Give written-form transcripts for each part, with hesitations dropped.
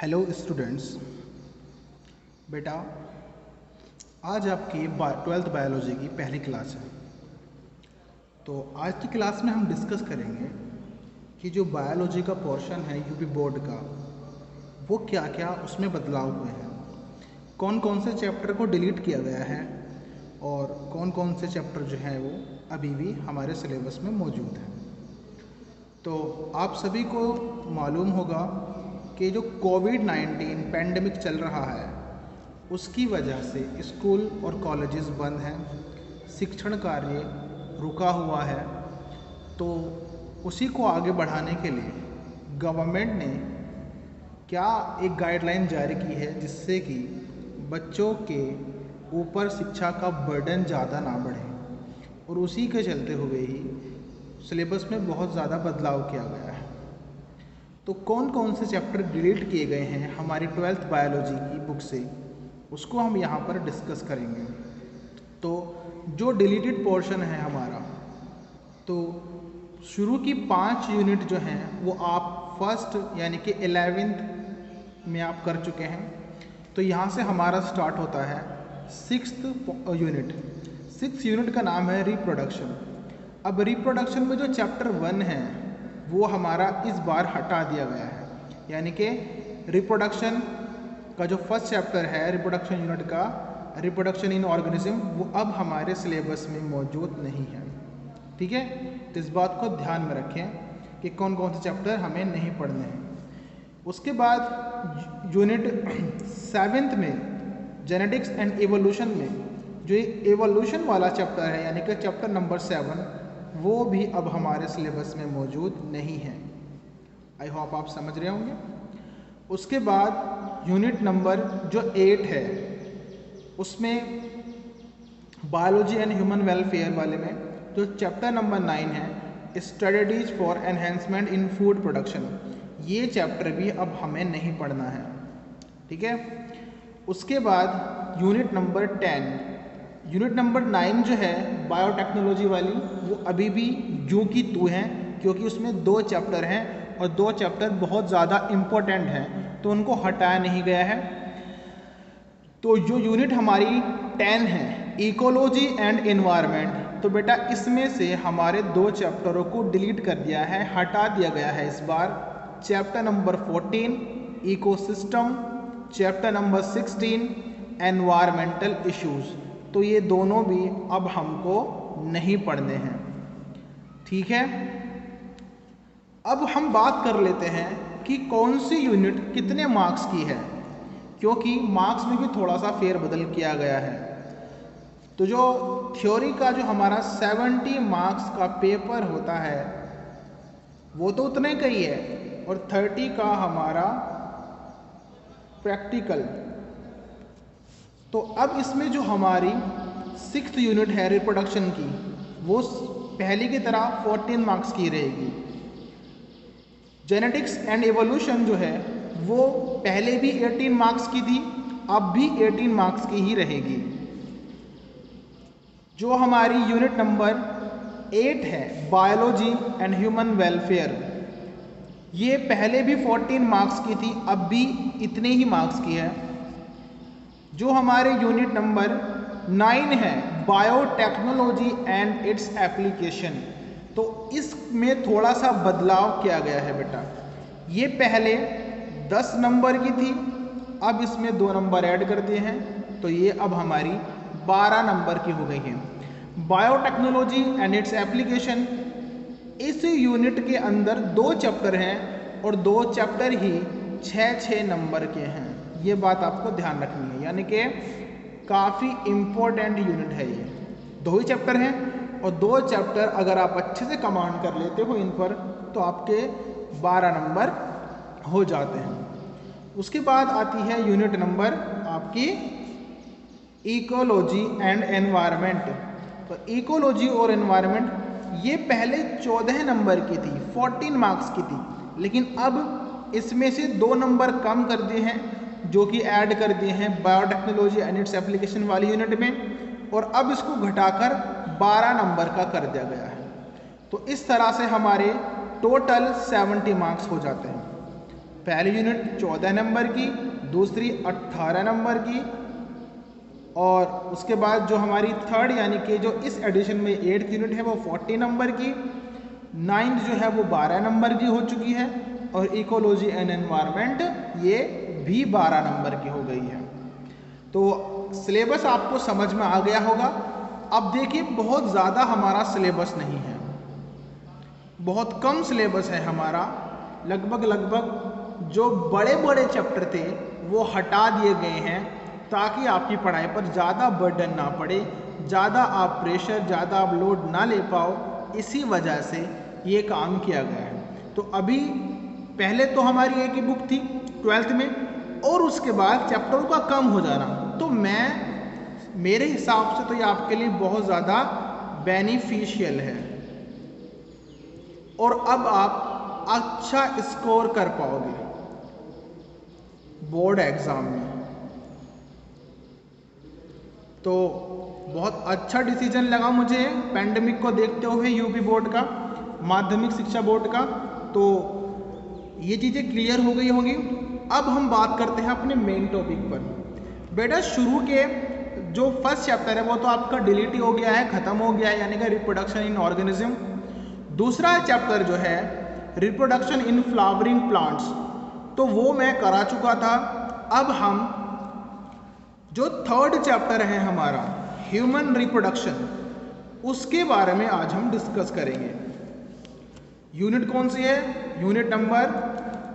Hello students. बेटा, आज आपकी 12th बायोलॉजी की पहली क्लास है। तो आज की क्लास में हम डिस्कस करेंगे कि जो बायोलॉजी का पोर्शन है यूपी बोर्ड का, वो क्या क्या उसमें बदलाव हुए हैं, कौन कौन से चैप्टर को डिलीट किया गया है और कौन कौन से चैप्टर जो हैं वो अभी भी हमारे सिलेबस में मौजूद हैं। तो आप सभी को मालूम होगा कि जो कोविड-19 पैंडेमिक चल रहा है, उसकी वजह से स्कूल और कॉलेजेस बंद हैं, शिक्षण कार्य रुका हुआ है। तो उसी को आगे बढ़ाने के लिए गवर्नमेंट ने क्या एक गाइडलाइन जारी की है, जिससे कि बच्चों के ऊपर शिक्षा का बर्डन ज़्यादा ना बढ़े, और उसी के चलते हुए ही सिलेबस में बहुत ज़्यादा बदलाव किया गया है। तो कौन कौन से चैप्टर डिलीट किए गए हैं हमारी 12th बायोलॉजी की बुक से, उसको हम यहाँ पर डिस्कस करेंगे। तो जो डिलीटेड पोर्शन है हमारा, तो शुरू की 5 यूनिट जो हैं वो आप फर्स्ट यानी कि 11th में आप कर चुके हैं। तो यहाँ से हमारा स्टार्ट होता है 6th यूनिट। 6th यूनिट का नाम है रिप्रोडक्शन। अब रिप्रोडक्शन में जो चैप्टर 1 है वो हमारा इस बार हटा दिया गया है, यानी कि रिप्रोडक्शन का जो फर्स्ट चैप्टर है रिप्रोडक्शन यूनिट का, रिप्रोडक्शन इन ऑर्गेनिज्म, वो अब हमारे सिलेबस में मौजूद नहीं है। ठीक है, तो इस बात को ध्यान में रखें कि कौन कौन से चैप्टर हमें नहीं पढ़ने हैं। उसके बाद यूनिट 7th में जेनेटिक्स एंड एवोल्यूशन में जो एवोल्यूशन वाला चैप्टर है, यानी कि चैप्टर नंबर 7, वो भी अब हमारे सिलेबस में मौजूद नहीं है। आई होप आप समझ रहे होंगे। उसके बाद यूनिट नंबर जो 8 है, उसमें बायोलॉजी एंड ह्यूमन वेलफेयर वाले में जो चैप्टर नंबर 9 है, strategies for enhancement in food production, ये चैप्टर भी अब हमें नहीं पढ़ना है। ठीक है। उसके बाद यूनिट नंबर 10, यूनिट नंबर 9 जो है बायोटेक्नोलॉजी वाली, वो अभी भी जू की तू है, क्योंकि उसमें 2 चैप्टर हैं और 2 चैप्टर बहुत ज़्यादा इम्पोर्टेंट हैं, तो उनको हटाया नहीं गया है। तो जो यूनिट हमारी 10 है, इकोलॉजी एंड एनवायरनमेंट, तो बेटा इसमें से हमारे 2 चैप्टरों को डिलीट कर दिया है, हटा दिया गया है इस बार। Chapter number 14 ecosystem, chapter number 16 environmental issues, तो ये दोनों भी अब हमको नहीं पढ़ने हैं। ठीक है। अब हम बात कर लेते हैं कि कौन सी यूनिट कितने मार्क्स की है, क्योंकि मार्क्स में भी थोड़ा सा फेरबदल किया गया है। तो जो थ्योरी का जो हमारा 70 मार्क्स का पेपर होता है वो तो उतने का ही है, और 30 का हमारा प्रैक्टिकल। तो अब इसमें जो हमारी 6th यूनिट है रिप्रोडक्शन की, वो पहले की तरह 14 मार्क्स की रहेगी। जेनेटिक्स एंड एवोल्यूशन जो है वो पहले भी 18 मार्क्स की थी, अब भी 18 मार्क्स की ही रहेगी। जो हमारी यूनिट नंबर 8 है बायोलॉजी एंड ह्यूमन वेलफेयर, ये पहले भी 14 मार्क्स की थी, अब भी इतने ही मार्क्स की है। जो हमारे यूनिट नंबर 9 है बायोटेक्नोलॉजी एंड इट्स एप्लीकेशन, तो इसमें थोड़ा सा बदलाव किया गया है बेटा। ये पहले 10 नंबर की थी, अब इसमें 2 नंबर ऐड कर दिए हैं, तो ये अब हमारी 12 नंबर की हो गई है। बायोटेक्नोलॉजी एंड इट्स एप्लीकेशन, इस यूनिट के अंदर 2 चैप्टर हैं और 2 चैप्टर ही 6-6 नंबर के हैं। ये बात आपको ध्यान रखनी है, यानी कि काफ़ी इम्पोर्टेंट यूनिट है ये। 2 ही चैप्टर हैं और 2 चैप्टर अगर आप अच्छे से कमांड कर लेते हो इन पर, तो आपके 12 नंबर हो जाते हैं। उसके बाद आती है यूनिट नंबर आपकी इकोलॉजी एंड एनवायरनमेंट। तो इकोलॉजी और एनवायरनमेंट ये पहले 14 नंबर की थी, 14 मार्क्स की थी, लेकिन अब इसमें से 2 नंबर कम कर दिए हैं, जो कि ऐड कर दिए हैं बायोटेक्नोलॉजी एंड इट्स एप्लीकेशन वाली यूनिट में, और अब इसको घटाकर 12 नंबर का कर दिया गया है। तो इस तरह से हमारे टोटल 70 मार्क्स हो जाते हैं। पहली यूनिट 14 नंबर की, दूसरी 18 नंबर की, और उसके बाद जो हमारी थर्ड यानी कि जो इस एडिशन में 8th यूनिट है वो 40 नंबर की, 9th जो है वो 12 नंबर की हो चुकी है, और इकोलॉजी एंड एनवायरनमेंट ये भी 12 नंबर की हो गई है। तो सिलेबस आपको समझ में आ गया होगा। अब देखिए बहुत ज़्यादा हमारा सिलेबस नहीं है, बहुत कम सिलेबस है हमारा। लगभग जो बड़े बड़े चैप्टर थे वो हटा दिए गए हैं ताकि आपकी पढ़ाई पर ज़्यादा बर्डन ना पड़े, ज़्यादा आप प्रेशर, ज़्यादा आप लोड ना ले पाओ, इसी वजह से ये काम किया गया है। तो अभी पहले तो हमारी एक ही बुक थी 12th में, और उसके बाद चैप्टरों का कम हो जाना, तो मेरे हिसाब से तो ये आपके लिए बहुत ज़्यादा बेनिफिशियल है, और अब आप अच्छा स्कोर कर पाओगे बोर्ड एग्जाम में। तो बहुत अच्छा डिसीजन लगा मुझे पैंडेमिक को देखते हुए यूपी बोर्ड का, माध्यमिक शिक्षा बोर्ड का। तो ये चीज़ें क्लियर हो गई होंगी। अब हम बात करते हैं अपने मेन टॉपिक पर। बेटा शुरू के जो फर्स्ट चैप्टर है वो तो आपका डिलीट हो गया है, ख़त्म हो गया है, यानी कि रिप्रोडक्शन इन ऑर्गेनिज्म। दूसरा चैप्टर जो है रिप्रोडक्शन इन फ्लावरिंग प्लांट्स, तो वो मैं करा चुका था। अब हम जो थर्ड चैप्टर है हमारा ह्यूमन रिप्रोडक्शन, उसके बारे में आज हम डिस्कस करेंगे। यूनिट कौन सी है? Unit number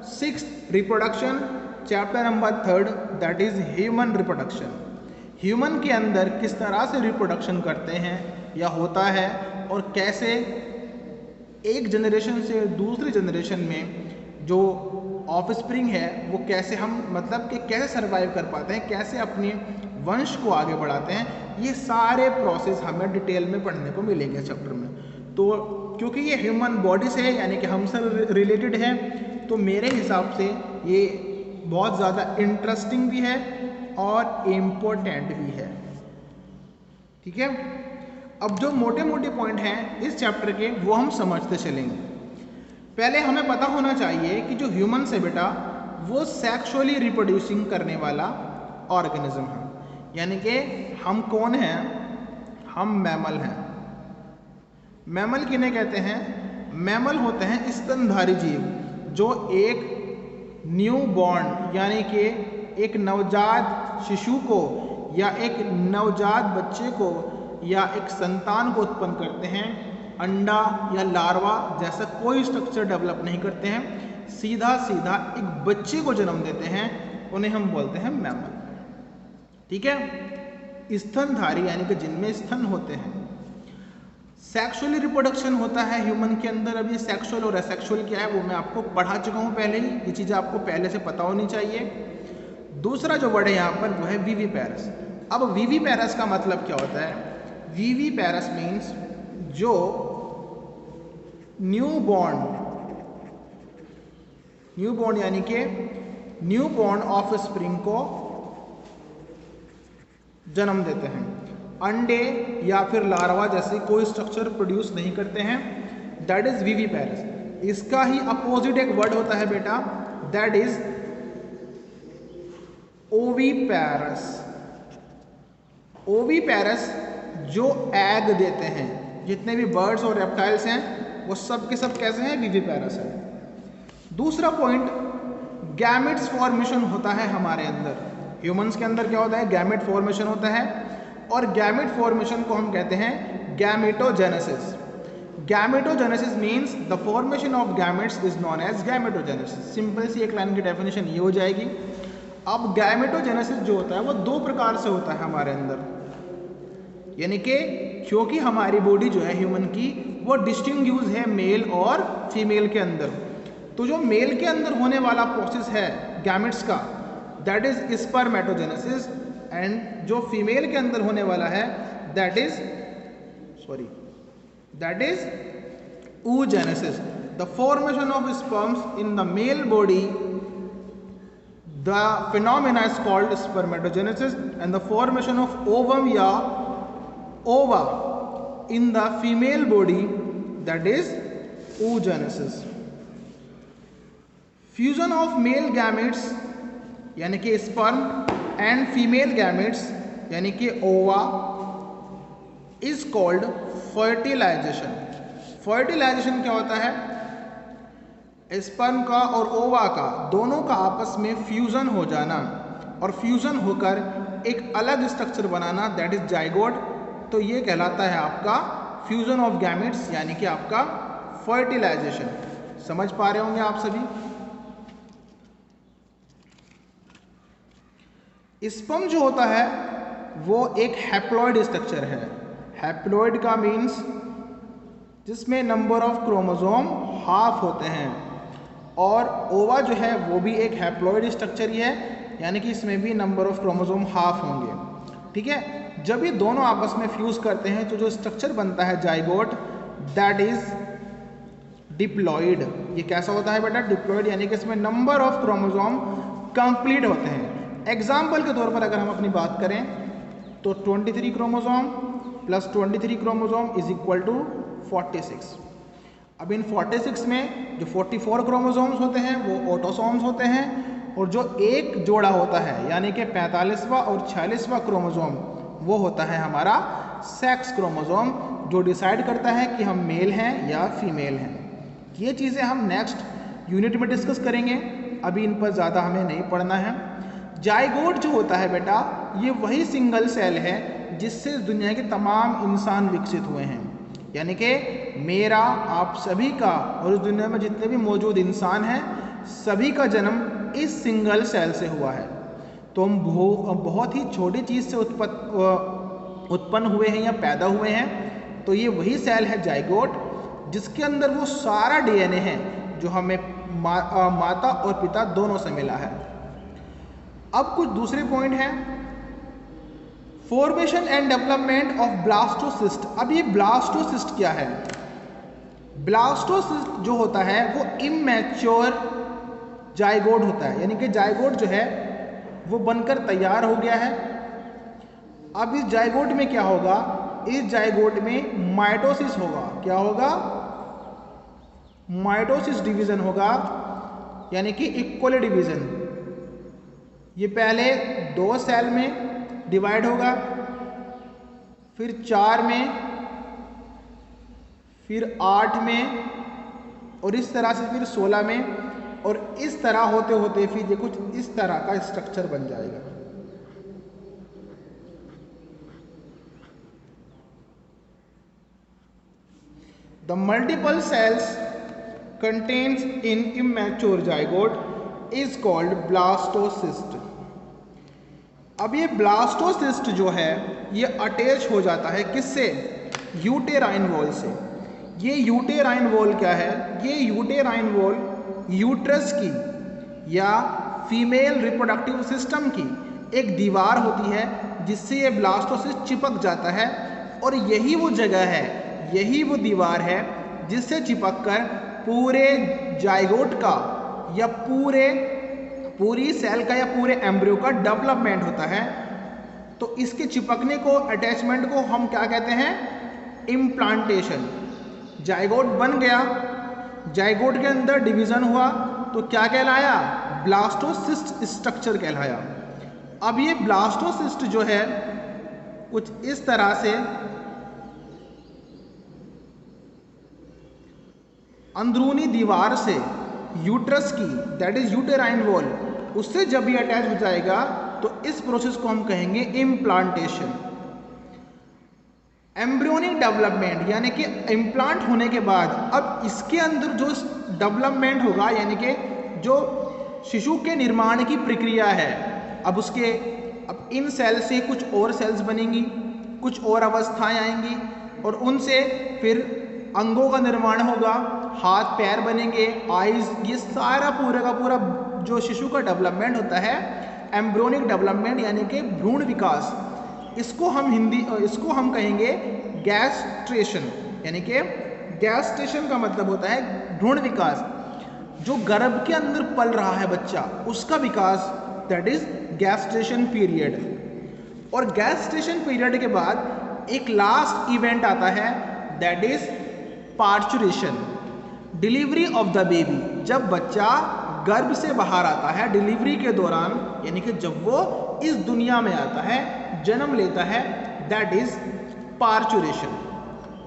6 reproduction, chapter number 3 that is human reproduction. Human के अंदर किस तरह से रिप्रोडक्शन करते हैं या होता है, और कैसे एक जनरेशन से दूसरी जनरेशन में जो ऑफस्प्रिंग है वो कैसे हम मतलब कि कैसे सरवाइव कर पाते हैं, कैसे अपने वंश को आगे बढ़ाते हैं, ये सारे प्रोसेस हमें डिटेल में पढ़ने को मिलेंगे चैप्टर में। तो क्योंकि ये ह्यूमन बॉडी से है यानी कि हमसे रिलेटेड है, तो मेरे हिसाब से ये बहुत ज़्यादा इंटरेस्टिंग भी है और इम्पोर्टेंट भी है। ठीक है, अब जो मोटे मोटे पॉइंट हैं इस चैप्टर के वो हम समझते चलेंगे। पहले हमें पता होना चाहिए कि जो ह्यूमन्स है बेटा वो सेक्सुअली रिप्रोड्यूसिंग करने वाला ऑर्गेनिज्म है, यानी कि हम कौन हैं? हम मैमल हैं। मैमल किन्हें कहते हैं? मैमल होते हैं स्तनधारी जीव जो एक न्यू बॉर्न यानी कि एक नवजात शिशु को या एक नवजात बच्चे को या एक संतान को उत्पन्न करते हैं। अंडा या लार्वा जैसा कोई स्ट्रक्चर डेवलप नहीं करते हैं, सीधा सीधा एक बच्चे को जन्म देते हैं, उन्हें हम बोलते हैं मैमल। ठीक है, स्तनधारी यानी कि जिनमें स्तन होते हैं। सेक्सुअली रिप्रोडक्शन होता है ह्यूमन के अंदर। अब ये सेक्सुअल और एसेक्सुअल क्या है वो मैं आपको पढ़ा चुका हूँ पहले ही, ये चीज़ें आपको पहले से पता होनी चाहिए। दूसरा जो वर्ड है यहाँ पर वो है विविपेरस। अब विविपेरस का मतलब क्या होता है? विविपेरस मीन्स जो न्यू बॉर्न यानी कि न्यू बॉर्न ऑफ स्प्रिंग को जन्म देते हैं। अंडे या फिर लार्वा जैसे कोई स्ट्रक्चर प्रोड्यूस नहीं करते हैं, दैट इज विविपेरस। इसका ही अपोजिट एक वर्ड होता है बेटा, दैट इज ओविपेरस। ओविपेरस जो एग देते हैं, जितने भी बर्ड्स और रेप्टाइल्स हैं वो सब के सब कैसे हैं? विविपेरस है। दूसरा पॉइंट, गैमेट्स फॉर्मेशन होता है हमारे अंदर। ह्यूमंस के अंदर क्या होता है? गैमेट फॉर्मेशन होता है, और गैमेट फॉर्मेशन को हम कहते हैं gametogenesis. Gametogenesis means the formation of gametes is known as gametogenesis. Simple सी एक लाइन की डेफिनेशन ये हो जाएगी। अब गैमेटोजेनेसिस जो होता है वो दो प्रकार से होता है हमारे अंदर, यानी कि क्योंकि हमारी बॉडी जो है ह्यूमन की वो डिस्टिंग्यूज है मेल और फीमेल के अंदर, तो जो मेल के अंदर होने वाला प्रोसेस है गैमेट्स का दैट इज स्पर्मेटोजेनेसिस, एंड जो फीमेल के अंदर होने वाला है that is oogenesis. The formation of sperms in the male body, the phenomena is called spermatogenesis, and the formation of ovum या ova in the female body that is oogenesis. Fusion of male gametes यानी कि sperm and female gametes यानी कि ओवा is called fertilisation. Fertilisation क्या होता है? Sperm का और ओवा का दोनों का आपस में फ्यूजन हो जाना और फ्यूजन होकर एक अलग structure banana, that is zygote. तो ये कहलाता है आपका फ्यूजन ऑफ गैमेट्स यानी कि आपका फर्टिलाइजेशन। समझ पा रहे होंगे आप सभी। स्पर्म जो होता है वो एक हैप्लॉइड स्ट्रक्चर है। हैप्लॉइड का मीन्स जिसमें नंबर ऑफ क्रोमोसोम हाफ होते हैं, और ओवा जो है वो भी एक हैप्लॉइड स्ट्रक्चर ही है, यानी कि इसमें भी नंबर ऑफ क्रोमोसोम हाफ होंगे। ठीक है, जब ये दोनों आपस में फ्यूज करते हैं तो जो स्ट्रक्चर बनता है जाइगोट, दैट इज डिप्लॉइड। ये कैसा होता है बेटा? डिप्लॉइड, यानी कि इसमें नंबर ऑफ क्रोमोसोम कंप्लीट होते हैं। एग्जाम्पल के तौर पर अगर हम अपनी बात करें तो 23 chromosome plus 23 chromosome is equal to 46। अब इन 46 में जो 44 क्रोमोसोम्स होते हैं वो ऑटोसोम्स होते हैं, और जो एक जोड़ा होता है यानी कि 45वां और 46वां क्रोमोसोम वो होता है हमारा सेक्स क्रोमोसोम, जो डिसाइड करता है कि हम मेल हैं या फीमेल हैं। ये चीज़ें हम नेक्स्ट यूनिट में डिस्कस करेंगे, अभी इन पर ज़्यादा हमें नहीं पढ़ना है। जाइगोट जो होता है बेटा, ये वही सिंगल सेल है जिससे दुनिया के तमाम इंसान विकसित हुए हैं, यानी कि मेरा, आप सभी का और इस दुनिया में जितने भी मौजूद इंसान हैं सभी का जन्म इस सिंगल सेल से हुआ है। तो हम बहुत ही छोटी चीज़ से उत्पन्न हुए हैं या पैदा हुए हैं, तो ये वही सेल है जाइगोट, जिसके अंदर वो सारा डीएनए है जो हमें माता और पिता दोनों से मिला है। अब कुछ दूसरे पॉइंट हैं। Formation and development of blastocyst. अब ये ब्लास्टोसिस्ट क्या है? ब्लास्टोसिस्ट जो होता है वो इमैच्योर जाइगोट होता है, यानी कि जाइगोट जो है वो बनकर तैयार हो गया है। अब इस जाइगोट में क्या होगा? इस जाइगोट में माइटोसिस होगा। क्या होगा? माइटोसिस डिवीजन होगा, यानी कि इक्वल डिवीजन। ये पहले 2 सेल में डिवाइड होगा, फिर 4 में, फिर 8 में, और इस तरह से फिर 16 में, और इस तरह होते होते फिर ये कुछ इस तरह का स्ट्रक्चर बन जाएगा। The multiple cells contains in immature zygote is called blastocyst. अब ये ब्लास्टोसिस्ट जो है ये अटैच हो जाता है किससे? यूटेराइन वॉल से। ये यूटेराइन वॉल क्या है? ये यूटेराइन वॉल यूट्रस की या फीमेल रिप्रोडक्टिव सिस्टम की एक दीवार होती है जिससे ये ब्लास्टोसिस्ट चिपक जाता है, और यही वो जगह है, यही वो दीवार है जिससे चिपक कर पूरे जाइगोट का या पूरी सेल का या पूरे एम्ब्रियो का डेवलपमेंट होता है। तो इसके चिपकने को, अटैचमेंट को हम क्या कहते हैं? इम्प्लांटेशन। जाइगोट बन गया, जाइगोट के अंदर डिवीजन हुआ तो क्या कहलाया? ब्लास्टोसिस्ट स्ट्रक्चर कहलाया। अब ये ब्लास्टोसिस्ट जो है कुछ इस तरह से अंदरूनी दीवार से यूट्रस की, दैट इज यूटेराइन वॉल, उससे जब भी अटैच हो जाएगा तो इस प्रोसेस को हम कहेंगे इम्प्लांटेशन। एम्ब्रियोनिक डेवलपमेंट, यानी कि इम्प्लांट होने के बाद अब इसके अंदर जो डेवलपमेंट होगा, यानी कि जो शिशु के निर्माण की प्रक्रिया है, अब इन सेल से कुछ और सेल्स बनेंगी, कुछ और अवस्थाएं आएंगी, और उनसे फिर अंगों का निर्माण होगा, हाथ पैर बनेंगे, आईज, ये सारा पूरा का पूरा जो शिशु का डेवलपमेंट होता है एम्ब्रियोनिक डेवलपमेंट, यानी कि भ्रूण विकास, इसको हम कहेंगे गैस्ट्रेशन। यानी कि गैस्ट्रेशन का मतलब होता है भ्रूण विकास, जो गर्भ के अंदर पल रहा है बच्चा, उसका विकास, दैट इज गैस्ट्रेशन पीरियड। और गैस्ट्रेशन पीरियड के बाद एक लास्ट इवेंट आता है, that is parturition, delivery of the baby. जब बच्चा गर्भ से बाहर आता है डिलीवरी के दौरान, यानी कि जब वो इस दुनिया में आता है, जन्म लेता है, दैट इज पार्चुरेशन।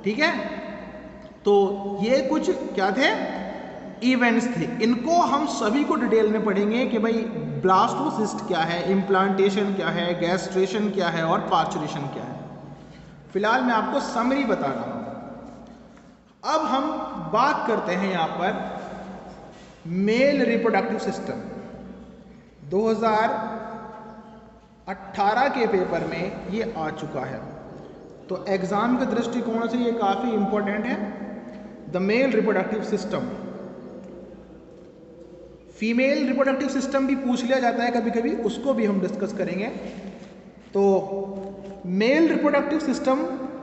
ठीक है, तो ये कुछ क्या थे, इवेंट्स थे। इनको हम सभी को डिटेल में पढ़ेंगे कि भाई ब्लास्टोसिस्ट क्या है, इम्प्लांटेशन क्या है, गैस्ट्रेशन क्या है और पार्चुरेशन क्या है। फिलहाल मैं आपको समरी बता रहा हूं। अब हम बात करते हैं यहां पर मेल रिप्रोडक्टिव सिस्टम। 2018 के पेपर में ये आ चुका है, तो एग्जाम के दृष्टिकोण से ये काफी इंपॉर्टेंट है। The male reproductive system, female reproductive system भी पूछ लिया जाता है कभी कभी, उसको भी हम डिस्कस करेंगे। तो मेल रिप्रोडक्टिव सिस्टम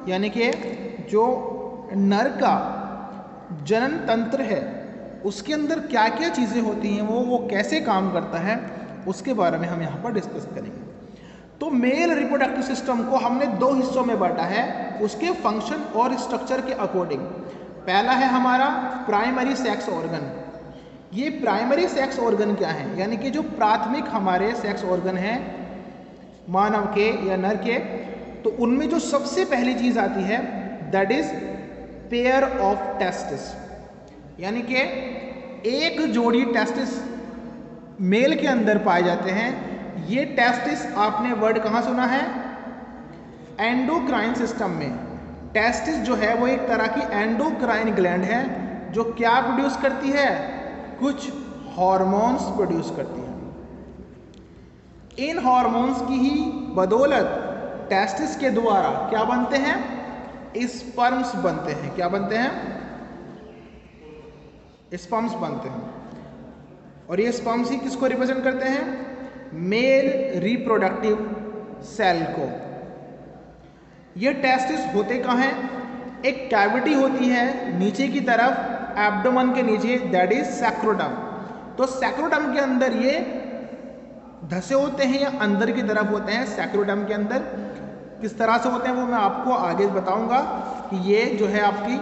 यानी कि जो नर का जनन तंत्र है उसके अंदर क्या क्या चीज़ें होती हैं, वो कैसे काम करता है, उसके बारे में हम यहाँ पर डिस्कस करेंगे। तो मेल रिप्रोडक्टिव सिस्टम को हमने दो हिस्सों में बांटा है, उसके फंक्शन और स्ट्रक्चर के अकॉर्डिंग। पहला है हमारा प्राइमरी सेक्स ऑर्गन। ये प्राइमरी सेक्स ऑर्गन क्या है, यानी कि जो प्राथमिक हमारे सेक्स ऑर्गन हैं मानव के या नर के, तो उनमें जो सबसे पहली चीज आती है that is pair of testis, यानी कि एक जोड़ी टेस्टिस मेल के अंदर पाए जाते हैं। ये टेस्टिस आपने वर्ड कहाँ सुना है, एंडोक्राइन सिस्टम में। टेस्टिस जो है वो एक तरह की एंडोक्राइन ग्लैंड है जो क्या प्रोड्यूस करती है, कुछ हॉर्मोन्स प्रोड्यूस करती है। इन हॉर्मोन्स की ही बदौलत टेस्टिस के द्वारा क्या बनते हैं, स्पर्म्स बनते हैं। क्या बनते हैं, स्पर्म्स बनते हैं। और ये स्पर्म्स ही किसको रिप्रेजेंट करते हैं, मेल रिप्रोडक्टिव सेल को। ये टेस्टिस होते कहाँ हैं, एक कैविटी होती है नीचे की तरफ, एब्डोमेन के नीचे, दैट इज सैक्रोडम। तो सैक्रोडम के अंदर ये धसे होते हैं या अंदर की तरफ होते हैं। सैक्रोडम के अंदर किस तरह से होते हैं वो मैं आपको आगे बताऊंगा कि ये जो है आपकी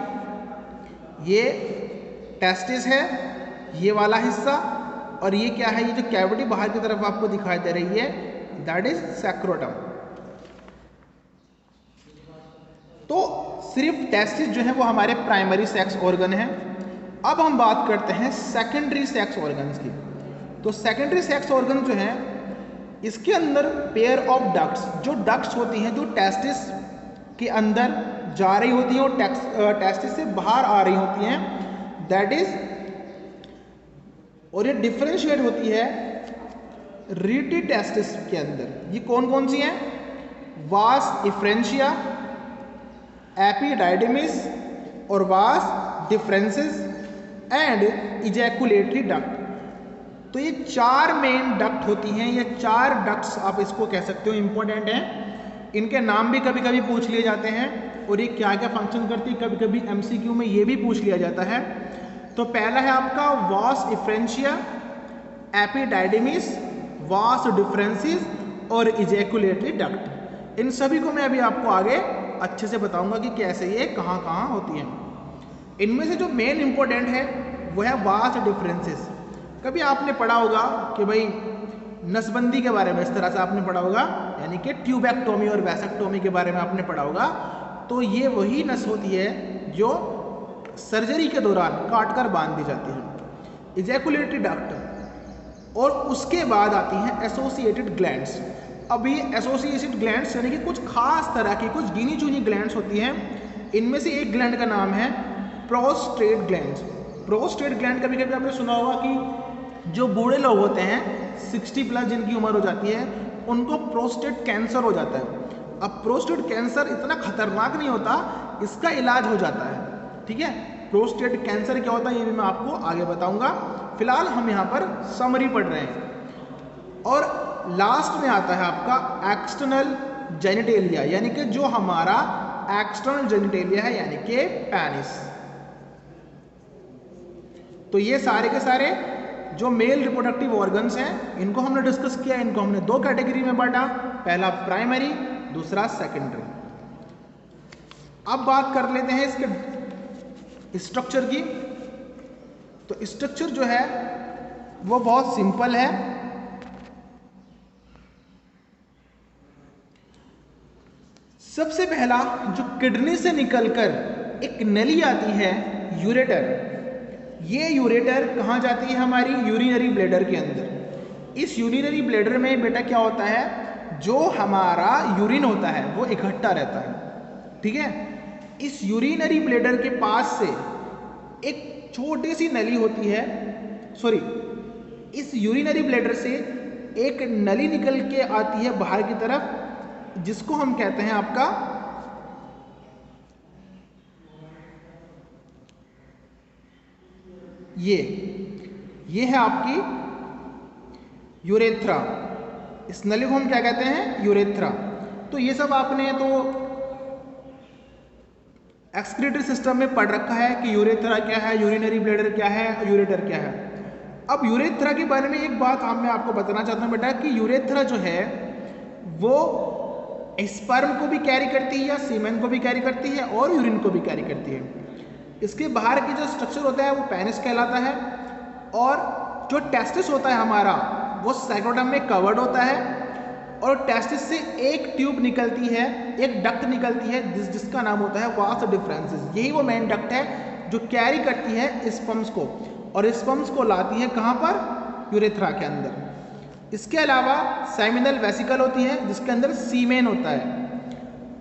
ये टेस्टिस है, ये वाला हिस्सा, और ये क्या है, ये जो कैविटी बाहर की तरफ आपको दिखाई दे रही है दैट इज सैक्रोडम। तो सिर्फ टेस्टिस जो है वो हमारे प्राइमरी सेक्स ऑर्गन है। अब हम बात करते हैं सेकेंडरी सेक्स ऑर्गन्स की। तो सेकेंडरी सेक्स ऑर्गन जो है इसके अंदर पेयर ऑफ डक्ट्स, जो डक्ट्स होती हैं जो टेस्टिस के अंदर जा रही होती हैं और टेस्टिस से बाहर आ रही होती हैं, दैट इज, और ये डिफरेंशिएट होती है रीटी टेस्टिस के अंदर। ये कौन कौन सी हैं, वास इफ्रेंशिया, एपिडाइडिमिस और वास डिफरेंसेस एंड इजैकुलेटरी डक्ट। तो ये चार मेन डक्ट होती हैं, ये चार डक्ट्स आप इसको कह सकते हो, इंपॉर्टेंट हैं। इनके नाम भी कभी कभी पूछ लिए जाते हैं और ये क्या क्या फंक्शन करती है, कभी कभी एमसीक्यू में ये भी पूछ लिया जाता है। तो पहला है आपका वास इफ्रेंशिया, एपिडाइडिमिस, वास डिफरेंसेस और इजैकुलेटरी डक्ट। इन सभी को मैं अभी आपको आगे अच्छे से बताऊंगा कि कैसे ये कहाँ कहाँ होती हैं। इनमें से जो मेन इंपॉर्टेंट है वो है वास डिफरेंसेस। कभी आपने पढ़ा होगा कि भाई नसबंदी के बारे में, इस तरह से आपने पढ़ा होगा, यानी कि ट्यूबेक्टोमी और वैसेक्टोमी के बारे में आपने पढ़ा होगा। तो ये वही नस होती है जो सर्जरी के दौरान काट कर बांध दी जाती है, इजैकुलेटरी डक्ट। और उसके बाद आती हैं एसोसिएटेड ग्लैंड्स। अब ये एसोसिएटेड ग्लैंड्स यानी कि कुछ खास तरह की, कुछ गिनी चुनी ग्लैंड्स होती हैं। इनमें से एक ग्लैंड का नाम है प्रोस्टेट ग्लैंड्स। प्रोस्टेट ग्लैंड कभी कभी आपने सुना होगा कि जो बूढ़े लोग होते हैं 60+ जिनकी उम्र हो जाती है, उनको प्रोस्टेट कैंसर हो जाता है। अब प्रोस्टेट कैंसर इतना खतरनाक नहीं होता, इसका इलाज हो जाता है। ठीक है, प्रोस्टेट कैंसर क्या होता है ये भी मैं आपको आगे बताऊंगा। फिलहाल हम यहाँ पर समरी पढ़ रहे हैं। और लास्ट में आता है आपका एक्सटर्नल जेनिटेलिया, यानी कि जो हमारा एक्सटर्नल जेनिटेलिया है, यानी कि पेनिस। तो ये सारे के सारे जो मेल रिप्रोडक्टिव ऑर्गन्स हैं इनको हमने डिस्कस किया। इनको हमने दो कैटेगरी में बांटा, पहला प्राइमरी, दूसरा सेकेंडरी। अब बात कर लेते हैं इसके स्ट्रक्चर की। तो स्ट्रक्चर जो है वो बहुत सिंपल है। सबसे पहला जो किडनी से निकलकर एक नली आती है यूरेटर, ये यूरेटर कहाँ जाती है? हमारी यूरिनरी ब्लैडर के अंदर। इस यूरिनरी ब्लैडर में बेटा क्या होता है, जो हमारा यूरिन होता है वो इकट्ठा रहता है, ठीक है। इस यूरिनरी ब्लैडर के पास से एक छोटी सी नली होती है, सॉरी, इस यूरिनरी ब्लैडर से एक नली निकल के आती है बाहर की तरफ, जिसको हम कहते हैं आपका ये है आपकी यूरेथ्रा। इस नली को हम क्या कहते हैं? यूरेथ्रा। तो ये सब आपने तो एक्सक्रीटरी सिस्टम में पढ़ रखा है कि यूरेथ्रा क्या है, यूरिनरी ब्लैडर क्या है, यूरेटर क्या है। अब यूरेथ्रा के बारे में एक बात मैं आपको बताना चाहता हूँ बेटा कि यूरेथ्रा जो है वो स्पर्म को भी कैरी करती है या सीमेन को भी कैरी करती है और यूरिन को भी कैरी करती है। इसके बाहर की जो स्ट्रक्चर होता है वो पेनिस कहलाता है, और जो टेस्टिस होता है हमारा वो साइक्लोडर्म में कवर्ड होता है, और टेस्टिस से एक ट्यूब निकलती है, एक डक्ट निकलती है जिसका नाम होता है वास डिफरेंसेस। यही वो मेन डक्ट है जो कैरी करती है स्पर्म्स को, और स्पर्म्स को लाती है कहाँ पर? यूरेथ्रा के अंदर। इसके अलावा सेमिनल वेसिकल होती है जिसके अंदर सीमेन होता है।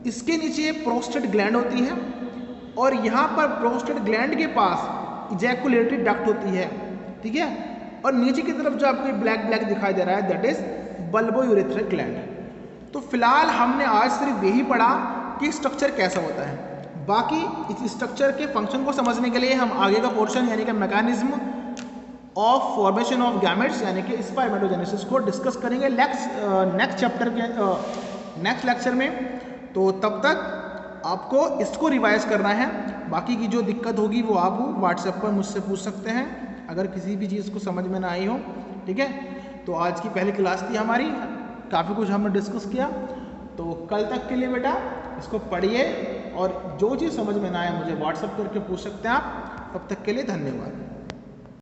इसके नीचे प्रोस्टेट ग्लैंड होती है, और यहाँ पर प्रोस्टेट ग्लैंड के पास इजैकुलेटरी डक्ट होती है, ठीक है। और नीचे की तरफ जो आपको ब्लैक ब्लैक दिखाई दे रहा है दैट इज बल्बो यूरेथ्रिक ग्लैंड। तो फिलहाल हमने आज सिर्फ यही पढ़ा कि स्ट्रक्चर कैसा होता है। बाकी इस स्ट्रक्चर के फंक्शन को समझने के लिए हम आगे का पोर्शन यानी कि mechanism of formation of gametes यानी कि स्पर्मेटोजेनेसिस को डिस्कस करेंगे नेक्स्ट चैप्टर के नेक्स्ट लेक्चर में। तो तब तक आपको इसको रिवाइज करना है। बाकी की जो दिक्कत होगी वो आप व्हाट्सएप पर मुझसे पूछ सकते हैं अगर किसी भी चीज़ को समझ में ना आई हो, ठीक है। तो आज की पहली क्लास थी हमारी, काफ़ी कुछ हमने डिस्कस किया। तो कल तक के लिए बेटा इसको पढ़िए, और जो चीज़ समझ में ना आए मुझे व्हाट्सएप करके पूछ सकते हैं आप। तब तक के लिए धन्यवाद।